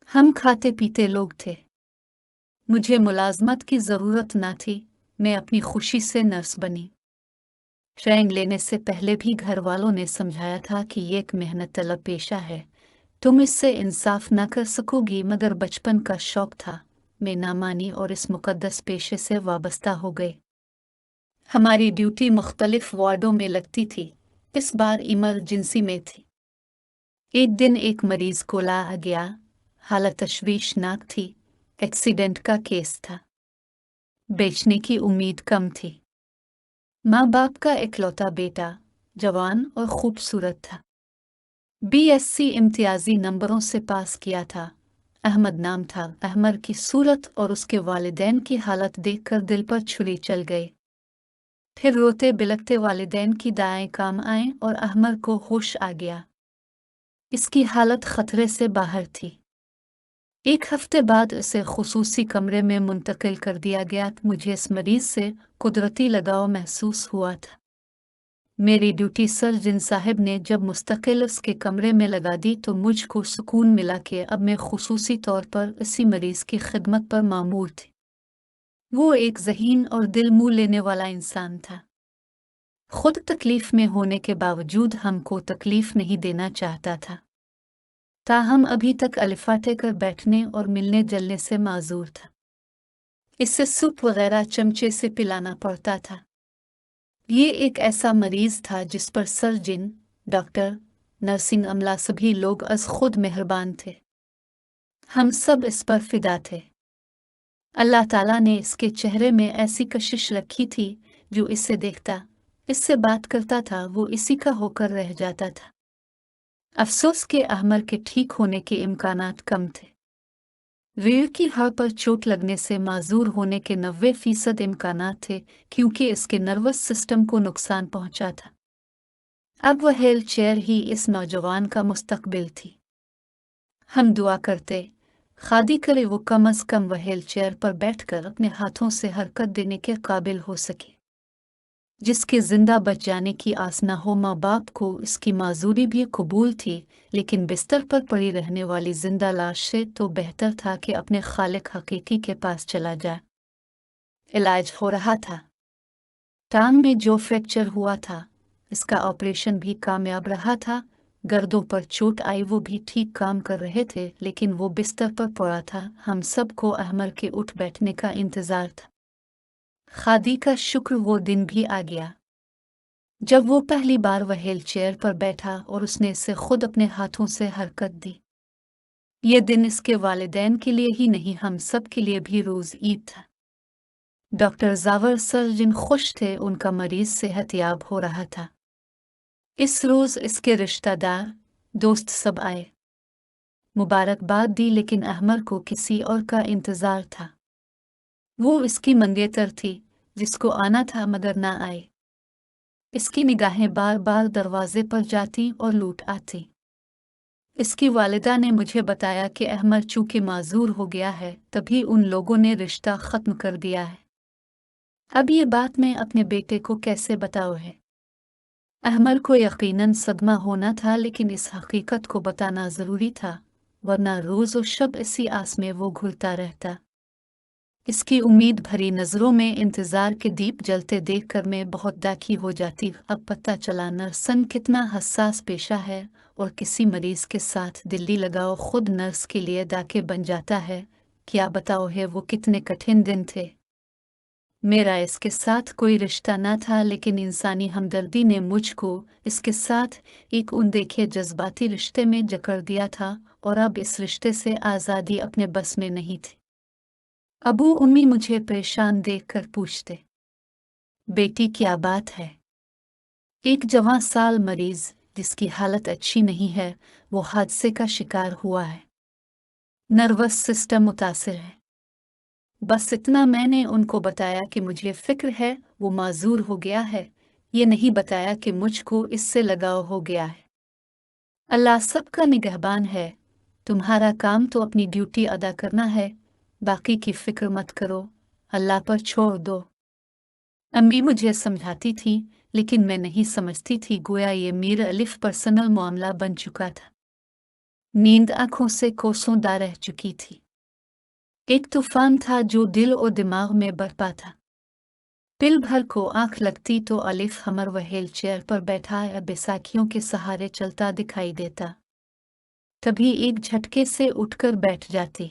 हम खाते पीते लोग थे। मुझे मुलाजमत की ज़रूरत न थी। मैं अपनी खुशी से नर्स बनी। ट्रेनिंग लेने से पहले भी घर वालों ने समझाया था कि ये एक मेहनत तलब पेशा है, तुम इससे इंसाफ न कर सकोगी, मगर बचपन का शौक था। मैं ना मानी और इस मुकद्दस पेशे से वाबस्ता हो गई। हमारी ड्यूटी मुख्तलिफ वार्डों में लगती थी। इस बार इमरजेंसी में थी। एक दिन एक मरीज को लाया गया। हालत तशवीशनाक थी। एक्सीडेंट का केस था। बेचने की उम्मीद कम थी। माँ बाप का इकलौता बेटा जवान और खूबसूरत था। बीएससी इम्तियाजी नंबरों से पास किया था। अहमद नाम था। अहमद की सूरत और उसके वालिदैन की हालत देखकर दिल पर छुरी चल गई। फिर रोते बिलखते वालिदैन की दाएं काम आए और अहमद को होश आ गया। इसकी हालत खतरे से बाहर थी। एक हफ्ते बाद उसे खुसूसी कमरे में मुंतकिल कर दिया गया। मुझे इस मरीज से कुदरती लगाव महसूस हुआ था। मेरी ड्यूटी सर्जन साहब ने जब मुस्तकिल उसके कमरे में लगा दी तो मुझको सुकून मिला कि अब मैं खुसूसी तौर पर इसी मरीज की खिदमत पर मामूर थी। वो एक ज़हीन और दिल मुँह लेने वाला इंसान था। खुद तकलीफ में होने के बावजूद हमको तकलीफ नहीं देना चाहता था। ताहम अभी तक अलिफाटे कर बैठने और मिलने जलने से माजूर था। इससे सूप वगैरह चमचे से पिलाना पड़ता था। ये एक ऐसा मरीज था जिस पर सर्जन, डॉक्टर, नर्सिंग अमला सभी लोग अज खुद मेहरबान थे। हम सब इस पर फिदा थे। अल्लाह ताला ने इसके चेहरे में ऐसी कशिश रखी थी, जो इससे देखता, इससे बात करता था, वो इसी का होकर रह जाता था। अफसोस के अहमद के ठीक होने के इम्कानात कम थे। रीढ़ की हड्डी पर चोट लगने से माजूर होने के 90% इम्कानात थे, क्योंकि इसके नर्वस सिस्टम को नुकसान पहुंचा था। अब वह व्हील चेयर ही इस नौजवान का मुस्तकबिल थी। हम दुआ करते, खादी करे वो कम अज कम वह व्हील चेयर पर बैठकर अपने हाथों से हरकत देने के काबिल हो सके। जिसके जिंदा बच जाने की आस न हो, माँ बाप को इसकी माजूरी भी कबूल थी, लेकिन बिस्तर पर पड़ी रहने वाली जिंदा लाश से तो बेहतर था कि अपने खालिक हकीकी के पास चला जाए। इलाज हो रहा था। टांग में जो फ्रैक्चर हुआ था, इसका ऑपरेशन भी कामयाब रहा था। गर्दों पर चोट आई, वो भी ठीक काम कर रहे थे, लेकिन वो बिस्तर पर पड़ा था। हम सबको अहमद के उठ बैठने का इंतजार था। खादी का शुक्र वो दिन भी आ गया जब वो पहली बार वह व्हील चेयर पर बैठा और उसने इसे खुद अपने हाथों से हरकत दी। ये दिन इसके वालिदैन के लिए ही नहीं, हम सब के लिए भी रोज ईद था। डॉक्टर जावर सर्जन खुश थे, उनका मरीज सेहतयाब हो रहा था। इस रोज इसके रिश्तेदार, दोस्त सब आए, मुबारकबाद दी, लेकिन अहमद को किसी और का इंतजार था। वो इसकी मंगेतर थी, जिसको आना था मगर ना आए। इसकी निगाहें बार बार दरवाजे पर जाती और लूट आती। इसकी वालिदा ने मुझे बताया कि अहमद चूंकि माजूर हो गया है, तभी उन लोगों ने रिश्ता ख़त्म कर दिया है। अब ये बात मैं अपने बेटे को कैसे बताऊँ है? अहमद को यकीनन सदमा होना था, लेकिन इस हकीकत को बताना ज़रूरी था, वरना रोज़ और शब इसी आस में वो घुलता रहता। इसकी उम्मीद भरी नज़रों में इंतज़ार के दीप जलते देखकर मैं बहुत दाखी हो जाती। अब पता चला नर्सन कितना हसास पेशा है, और किसी मरीज़ के साथ दिल्ली लगाओ खुद नर्स के लिए दाके बन जाता है। क्या बताओ है वो कितने कठिन दिन थे। मेरा इसके साथ कोई रिश्ता न था, लेकिन इंसानी हमदर्दी ने मुझको इसके साथ एक अनदेखे जज्बाती रिश्ते में जकड़ दिया था, और अब इस रिश्ते से आज़ादी अपने बस में नहीं थी। अबू उम्मी मुझे परेशान देखकर पूछते, बेटी क्या बात है? एक जवां साल मरीज जिसकी हालत अच्छी नहीं है, वो हादसे का शिकार हुआ है। नर्वस सिस्टम मुतासिर है। बस इतना मैंने उनको बताया कि मुझे फिक्र है, वो माजूर हो गया है। ये नहीं बताया कि मुझको इससे लगाव हो गया है। अल्लाह सबका निगहबान है। तुम्हारा काम तो अपनी ड्यूटी अदा करना है, बाकी की फिक्र मत करो, अल्लाह पर छोड़ दो। अम्मी मुझे समझाती थी, लेकिन मैं नहीं समझती थी। गोया ये मीर अलिफ पर्सनल मामला बन चुका था। नींद आंखों से कोसों दा रह चुकी थी। एक तूफान था जो दिल और दिमाग में बरपा था। पिल भर को आंख लगती तो अलिफ हमर व्हील चेयर पर बैठा या बैसाखियों के सहारे चलता दिखाई देता। तभी एक झटके से उठकर बैठ जाती।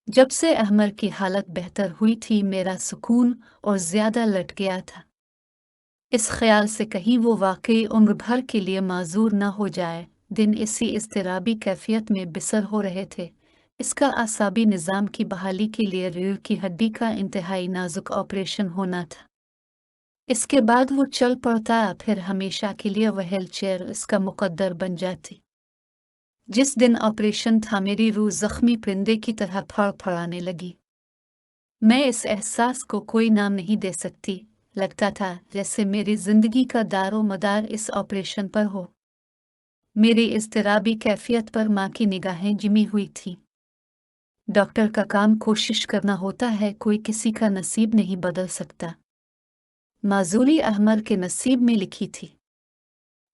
जब से अहमर की हालत बेहतर हुई थी, मेरा सुकून और ज्यादा लट गया था। इस ख्याल से कहीं वो वाकई उम्र भर के लिए माजूर न हो जाए। दिन इसी इज़्तिराबी कैफियत में बिसर हो रहे थे। इसका आसाबी निज़ाम की बहाली के लिए रीढ़ की हड्डी का इंतहाई नाजुक ऑपरेशन होना था। इसके बाद वो चल पड़ता, फिर हमेशा के लिए व्हील चेयर इसका मुकद्दर बन जाती। जिस दिन ऑपरेशन था, मेरी रूह जख्मी परिंदे की तरह फड़फड़ाने लगी। मैं इस एहसास को कोई नाम नहीं दे सकती। लगता था जैसे मेरी जिंदगी का दारो मदार इस ऑपरेशन पर हो। मेरी इज़्तिराबी कैफियत पर माँ की निगाहें जिमी हुई थी। डॉक्टर का काम कोशिश करना होता है, कोई किसी का नसीब नहीं बदल सकता। माजूली अहमर के नसीब में लिखी थी।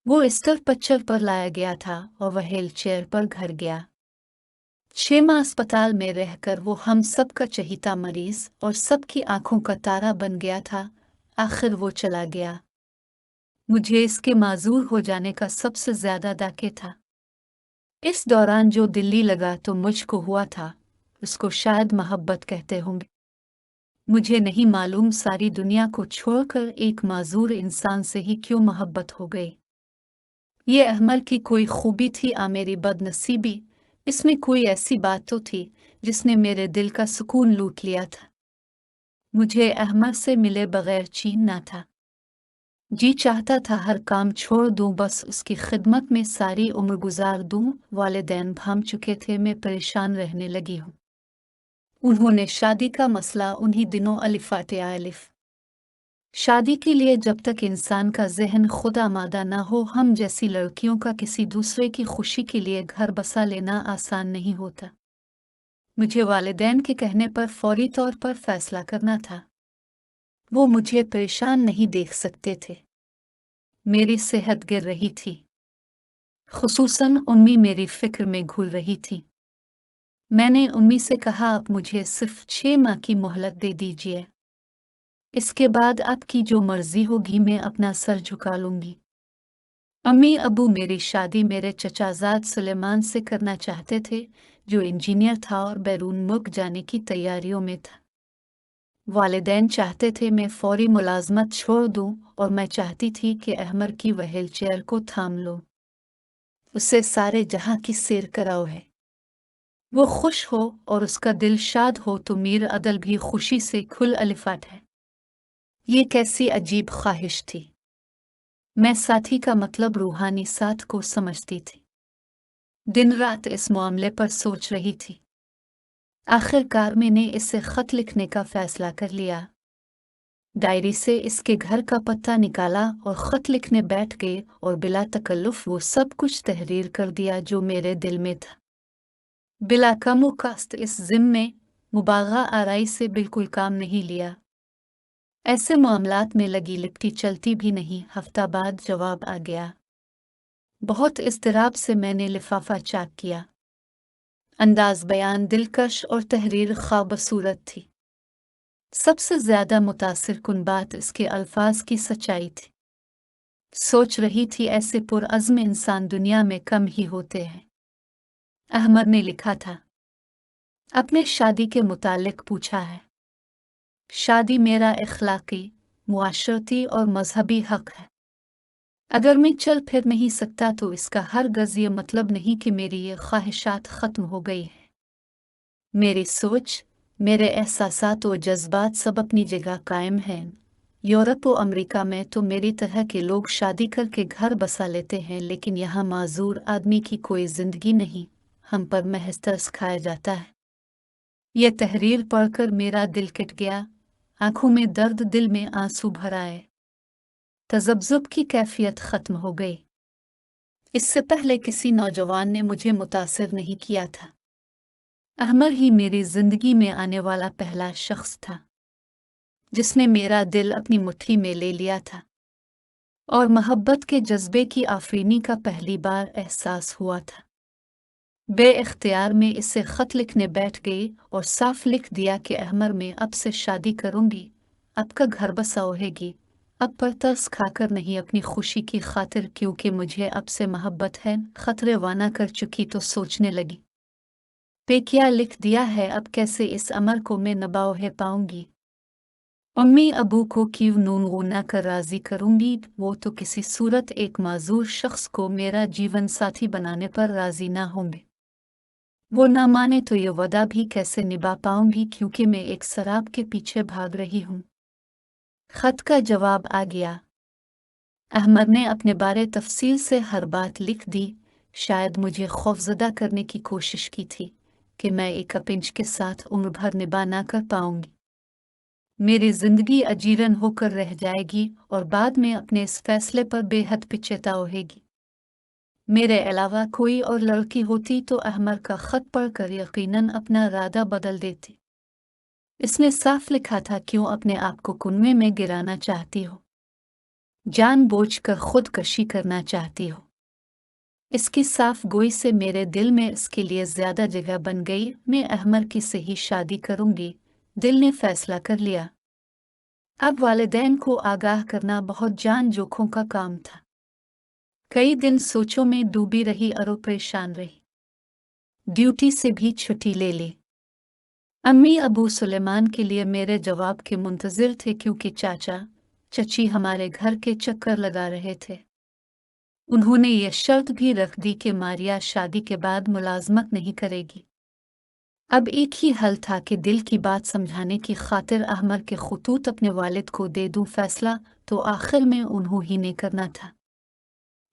वो इस्तर पच्चर पर लाया गया था और वह व्हील चेयर पर घर गया। 6 माह अस्पताल में रहकर वो हम सब का चहीता मरीज और सबकी आंखों का तारा बन गया था। आखिर वो चला गया। मुझे इसके माजूर हो जाने का सबसे ज्यादा दाके था। इस दौरान जो दिल्ली लगा तो मुझको हुआ था, उसको शायद मोहब्बत कहते होंगे। मुझे नहीं मालूम सारी दुनिया को छोड़कर एक माजूर इंसान से ही क्यों मोहब्बत हो गई। ये अहमर की कोई खूबी थी आ मेरी बदनसीबी। इसमें कोई ऐसी बात तो थी जिसने मेरे दिल का सुकून लूट लिया था। मुझे अहमर से मिले बगैर चैन ना था। जी चाहता था हर काम छोड़ दूं, बस उसकी खिदमत में सारी उम्र गुजार दूं। वालिदैन भाम चुके थे, मैं परेशान रहने लगी हूँ। उन्होंने शादी का मसला उन्हीं दिनों अलिफाते अलिफ। शादी के लिए जब तक इंसान का जहन खुद आमादा ना हो, हम जैसी लड़कियों का किसी दूसरे की खुशी के लिए घर बसा लेना आसान नहीं होता। मुझे वालिदैन के कहने पर फौरी तौर पर फैसला करना था। वो मुझे परेशान नहीं देख सकते थे। मेरी सेहत गिर रही थी, खुसूसन उम्मी मेरी फिक्र में घुल रही थी। मैंने उम्मी से कहा, आप मुझे सिर्फ 6 माह की मोहलत दे दीजिए। इसके बाद आपकी जो मर्जी होगी मैं अपना सर झुका लूंगी। अम्मी अबू मेरी शादी मेरे चचाजाद सुलेमान से करना चाहते थे, जो इंजीनियर था और बैरून मुल्क जाने की तैयारियों में था। वालिदैन चाहते थे मैं फौरी मुलाजमत छोड़ दूं और मैं चाहती थी कि अहमर की व्हील चेयर को थाम लो, उसे सारे जहां की सैर कराओ है। वो खुश हो और उसका दिल शाद हो तो मीर अदल भी खुशी से खुल अलिफाट है। ये कैसी अजीब ख्वाहिश थी। मैं साथी का मतलब रूहानी साथ को समझती थी। दिन रात इस मामले पर सोच रही थी। आखिरकार मैंने इसे खत लिखने का फैसला कर लिया। डायरी से इसके घर का पता निकाला और खत लिखने बैठ गए और बिला तकल्लुफ वो सब कुछ तहरीर कर दिया जो मेरे दिल में था। बिला कमो कास्त इस जिम्मे मुबागा आराई से बिल्कुल काम नहीं लिया। ऐसे मामलात में लगी लिपटी चलती भी नहीं। हफ्ता बाद जवाब आ गया। बहुत इज़्तिराब से मैंने लिफाफा चाक किया। अंदाज बयान दिलकश और तहरीर ख्वाबसूरत थी। सबसे ज्यादा मुतासिर कुन बात इसके अल्फाज की सच्चाई थी। सोच रही थी ऐसे पुरअज़्म इंसान दुनिया में कम ही होते हैं। अहमद ने लिखा था, अपने शादी के मुतालिक पूछा है। शादी मेरा इखलाकी, मुआशरती और मजहबी हक है। अगर मैं चल फिर नहीं सकता तो इसका हर गज़ ये मतलब नहीं कि मेरी ये ख्वाहिशात ख़त्म हो गई हैं। मेरी सोच, मेरे एहसासात और जज्बात सब अपनी जगह कायम हैं। यूरोप और अमेरिका में तो मेरी तरह के लोग शादी करके घर बसा लेते हैं, लेकिन यहाँ माजूर आदमी की कोई ज़िंदगी नहीं। हम पर महज तरस खाया जाता है। यह तहरीर पढ़कर मेरा दिल कट गया। आंखों में दर्द, दिल में आंसू भर आए। तज़ब्ज़ुब की कैफियत ख़त्म हो गई। इससे पहले किसी नौजवान ने मुझे मुतासिर नहीं किया था। अहमद ही मेरी जिंदगी में आने वाला पहला शख्स था जिसने मेरा दिल अपनी मुट्ठी में ले लिया था और मोहब्बत के जज्बे की आफरीनी का पहली बार एहसास हुआ था। बे इख्तियार में इसे ख़त लिखने बैठ गई और साफ लिख दिया कि अहमर मैं अब से शादी करूंगी, अब का घर बसा होगी, अब पर तरस खाकर नहीं अपनी खुशी की खातिर, क्योंकि मुझे अब से मोहब्बत है। ख़त रवाना कर चुकी तो सोचने लगी, पे क्या लिख दिया है, अब कैसे इस अमर को मैं नबाओ पाऊंगी। अम्मी अबू को क्यों नून गुना कर राज़ी करूंगी, वो तो किसी सूरत एक माजूर शख्स को मेरा जीवन साथी बनाने पर राज़ी ना होंगे। वो ना माने तो ये वदा भी कैसे निभा पाऊंगी, क्योंकि मैं एक शराब के पीछे भाग रही हूँ। खत का जवाब आ गया। अहमद ने अपने बारे तफसील से हर बात लिख दी। शायद मुझे खौफजदा करने की कोशिश की थी कि मैं एक अपिंच के साथ उम्र भर निभा ना कर पाऊंगी। मेरी जिंदगी अजीरन होकर रह जाएगी और बाद में अपने इस फैसले पर बेहद पछता होगी। मेरे अलावा कोई और लड़की होती तो अहमद का खत पढ़कर यकीनन अपना इरादा बदल देती। इसने साफ लिखा था, क्यों अपने आप को कुनवे में गिराना चाहती हो, जानबूझकर खुदकशी करना चाहती हो। इसकी साफ गोई से मेरे दिल में इसके लिए ज्यादा जगह बन गई। मैं अहमद की से ही शादी करूंगी, दिल ने फैसला कर लिया। अब वालिदैन को आगाह करना बहुत जान जोखों का काम था। कई दिन सोचों में डूबी रही और परेशान रही। ड्यूटी से भी छुट्टी ले ली। अम्मी अबू सुलेमान के लिए मेरे जवाब के मुंतजिर थे, क्योंकि चाचा चची हमारे घर के चक्कर लगा रहे थे। उन्होंने ये शर्त भी रख दी कि मारिया शादी के बाद मुलाजमत नहीं करेगी। अब एक ही हल था कि दिल की बात समझाने की खातिर अहमद के खुतूत अपने वालिद को दे दूं। फैसला तो आखिर में उन्हों ही ने करना था।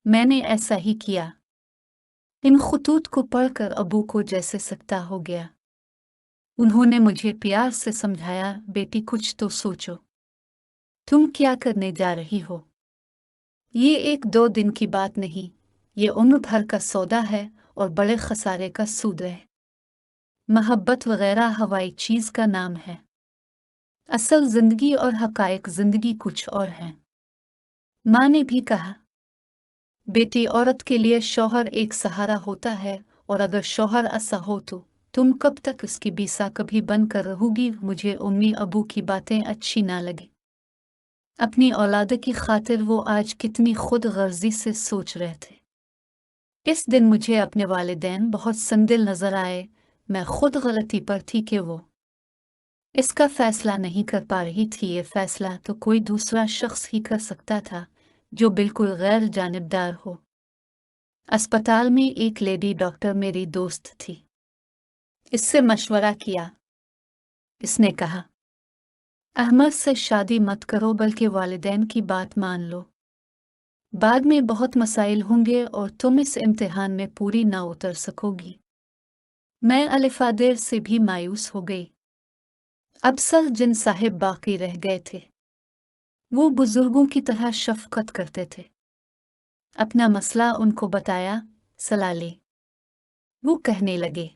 मैंने ऐसा ही किया। इन खुतूत को पढ़कर अबू को जैसे सकता हो गया। उन्होंने मुझे प्यार से समझाया, बेटी कुछ तो सोचो, तुम क्या करने जा रही हो। ये एक दो दिन की बात नहीं, ये उम्र भर का सौदा है और बड़े खसारे का सूद है। मोहब्बत वगैरह हवाई चीज का नाम है। असल जिंदगी और हकायक जिंदगी कुछ और हैं। माँ ने भी कहा, बेटी औरत के लिए शौहर एक सहारा होता है, और अगर शौहर ऐसा हो तो तुम कब तक उसकी बीसा कभी बनकर रहोगी। मुझे उम्मी अबू की बातें अच्छी ना लगी। अपनी औलाद की खातिर वो आज कितनी खुद गर्जी से सोच रहे थे। इस दिन मुझे अपने वालिदैन बहुत संदिल नजर आए। मैं खुद गलती पर थी कि वो इसका फैसला नहीं कर पा रही थी। ये फैसला तो कोई दूसरा शख्स ही कर सकता था, जो बिल्कुल गैर जानिबदार हो। अस्पताल में एक लेडी डॉक्टर मेरी दोस्त थी। इससे मशवरा किया। इसने कहा, अहमद से शादी मत करो, बल्कि वालिदैन की बात मान लो। बाद में बहुत मसाइल होंगे और तुम इस इम्तिहान में पूरी ना उतर सकोगी। मैं अलिफादेर से भी मायूस हो गई। अब सर जिन साहिब बाकी रह गए थे। वो बुजुर्गों की तरह शफकत करते थे। अपना मसला उनको बताया, सलाह ली। वो कहने लगे,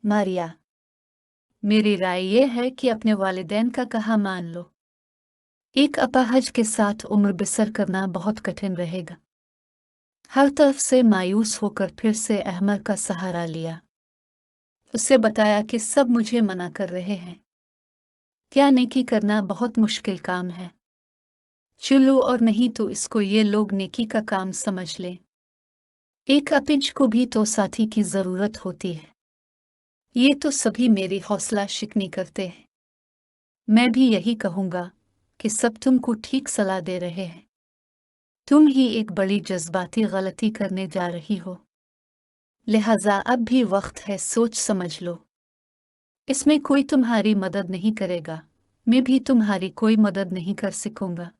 मारिया, मेरी राय ये है कि अपने वालिदैन का कहा मान लो। एक अपाहज के साथ उम्र बसर करना बहुत कठिन रहेगा। हर तरफ से मायूस होकर फिर से अहमद का सहारा लिया। उसे बताया कि सब मुझे मना कर रहे हैं। क्या नेकी करना बहुत मुश्किल काम है। चलो, और नहीं तो इसको ये लोग नेकी का काम समझ लें। एक अपिंच को भी तो साथी की जरूरत होती है। ये तो सभी मेरी हौसला शिकनी करते हैं। मैं भी यही कहूंगा कि सब तुमको ठीक सलाह दे रहे हैं। तुम ही एक बड़ी जज्बाती गलती करने जा रही हो, लिहाजा अब भी वक्त है, सोच समझ लो। इसमें कोई तुम्हारी मदद नहीं करेगा, मैं भी तुम्हारी कोई मदद नहीं कर सकूंगा।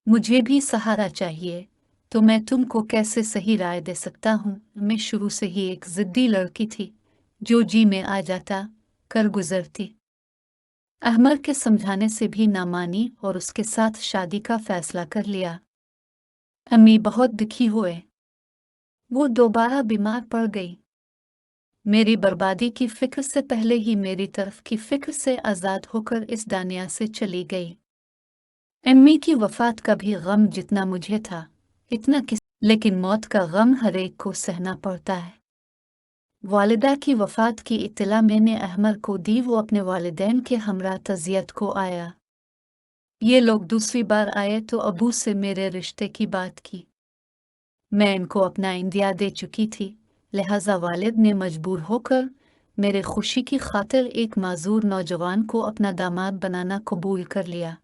मुझे भी सहारा चाहिए, तो मैं तुमको कैसे सही राय दे सकता हूँ। मैं शुरू से ही एक जिद्दी लड़की थी, जो जी में आ जाता कर गुजरती। अहमद के समझाने से भी ना मानी और उसके साथ शादी का फैसला कर लिया। अम्मी बहुत दुखी हुए। वो दोबारा बीमार पड़ गई। मेरी बर्बादी की फिक्र से पहले ही मेरी तरफ की फिक्र से आज़ाद होकर इस दुनिया से चली गई। अम्मी की वफात का भी गम जितना मुझे था, इतना किस, लेकिन मौत का गम हर एक को सहना पड़ता है। वालिदा की वफ़ात की इत्तला मैंने अहमर को दी। वो अपने वालिदैन के हमरा तज़ियत को आया। ये लोग दूसरी बार आए तो अबू से मेरे रिश्ते की बात की। मैं इनको अपना इंडिया दे चुकी थी, लिहाजा वालिद ने मजबूर होकर मेरे खुशी की खातिर एक माजूर नौजवान को अपना दामाद बनाना कबूल कर लिया।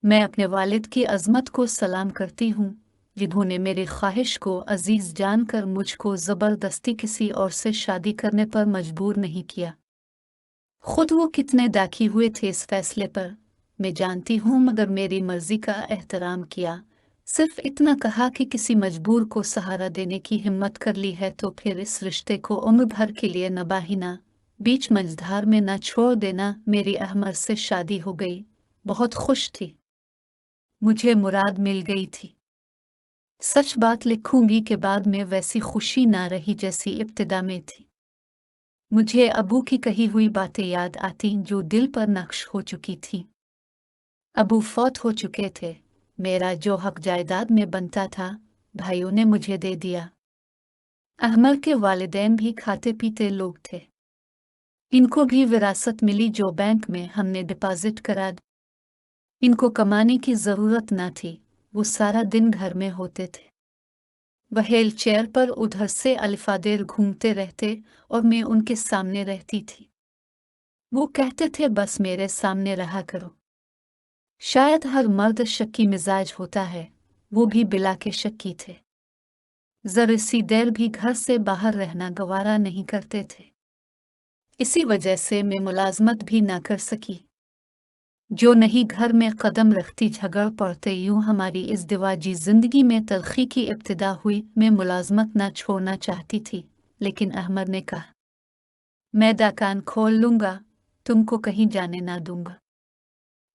मैं अपने वालिद की अज़मत को सलाम करती हूँ, जिन्होंने मेरी ख्वाहिश को अजीज़ जानकर मुझको ज़बरदस्ती किसी और से शादी करने पर मजबूर नहीं किया। खुद वो कितने दाखी हुए थे इस फैसले पर मैं जानती हूँ, मगर मेरी मर्जी का एहतराम किया। सिर्फ इतना कहा कि किसी मजबूर को सहारा देने की हिम्मत कर ली है तो फिर इस रिश्ते को उम्र भर के लिए नबाहिना, बीच मंझधार में न छोड़ देना। मेरी अहमर से शादी हो गई, बहुत खुश थी, मुझे मुराद मिल गई थी। सच बात लिखूंगी के बाद में वैसी खुशी ना रही जैसी इब्तिदा में थी। मुझे अबू की कही हुई बातें याद आती जो दिल पर नक्श हो चुकी थी। अबू फौत हो चुके थे, मेरा जो हक जायदाद में बनता था भाइयों ने मुझे दे दिया। अहमर के वालिदैन भी खाते पीते लोग थे, इनको भी विरासत मिली जो बैंक में हमने डिपॉजिट करा दी। इनको कमाने की ज़रूरत ना थी, वो सारा दिन घर में होते थे। वह व्हील चेयर पर उधर से अलिफादेर घूमते रहते और मैं उनके सामने रहती थी। वो कहते थे बस मेरे सामने रहा करो। शायद हर मर्द शक्की मिजाज होता है, वो भी बिला के शक्की थे। जरा सी देर भी घर से बाहर रहना गवारा नहीं करते थे। इसी वजह से मैं मुलाजमत भी ना कर सकी। जो नहीं घर में कदम रखती झगड़ पड़ते। यूं हमारी इस दिवाजी जिंदगी में तलखी की इब्तिदा हुई। मैं मुलाजमत ना छोड़ना चाहती थी, लेकिन अहमद ने कहा मैं दाकान खोल लूंगा, तुमको कहीं जाने ना दूंगा,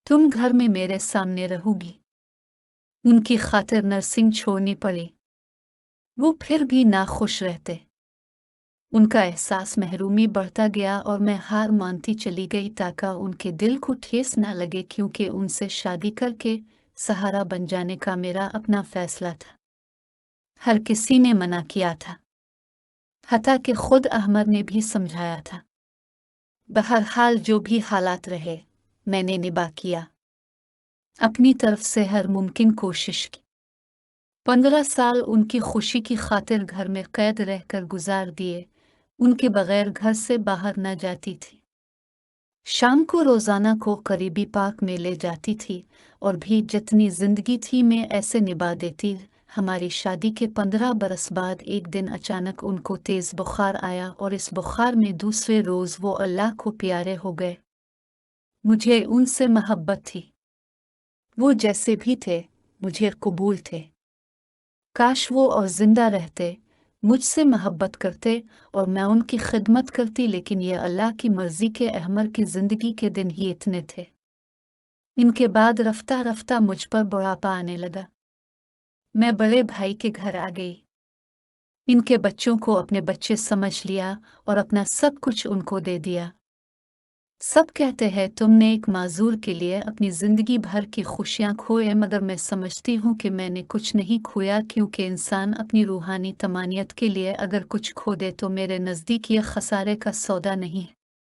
तुम घर में मेरे सामने रहोगी। उनकी खातिर नर्सिंग छोड़नी पड़ी। वो फिर भी नाखुश रहते। उनका एहसास महरूमी बढ़ता गया और मैं हार मानती चली गई ताकि उनके दिल को ठेस ना लगे, क्योंकि उनसे शादी करके सहारा बन जाने का मेरा अपना फैसला था। हर किसी ने मना किया था, हत्ता कि खुद अहमद ने भी समझाया था। बहरहाल जो भी हालात रहे, मैंने निभा किया, अपनी तरफ से हर मुमकिन कोशिश की। 15 साल उनकी खुशी की खातिर घर में कैद रहकर गुजार दिए, उनके बगैर घर से बाहर न जाती थी। शाम को रोज़ाना को करीबी पार्क में ले जाती थी और भी जितनी जिंदगी थी मैं ऐसे निभा देती। हमारी शादी के 15 बरस बाद एक दिन अचानक उनको तेज़ बुखार आया और इस बुखार में दूसरे रोज़ वो अल्लाह को प्यारे हो गए। मुझे उनसे मोहब्बत थी, वो जैसे भी थे मुझे कबूल थे। काश वो और जिंदा रहते, मुझसे मोहब्बत करते और मैं उनकी खिदमत करती, लेकिन ये अल्लाह की मर्जी के अहमद की ज़िंदगी के दिन ही इतने थे। इनके बाद रफ्ता रफ्ता मुझ पर बुढ़ापा आने लगा। मैं बड़े भाई के घर आ गई। इनके बच्चों को अपने बच्चे समझ लिया और अपना सब कुछ उनको दे दिया। सब कहते हैं तुमने एक माजूर के लिए अपनी ज़िंदगी भर की खुशियाँ खोए, मगर मैं समझती हूँ कि मैंने कुछ नहीं खोया, क्योंकि इंसान अपनी रूहानी तमानियत के लिए अगर कुछ खो दे तो मेरे नज़दीक ये खसारे का सौदा नहीं।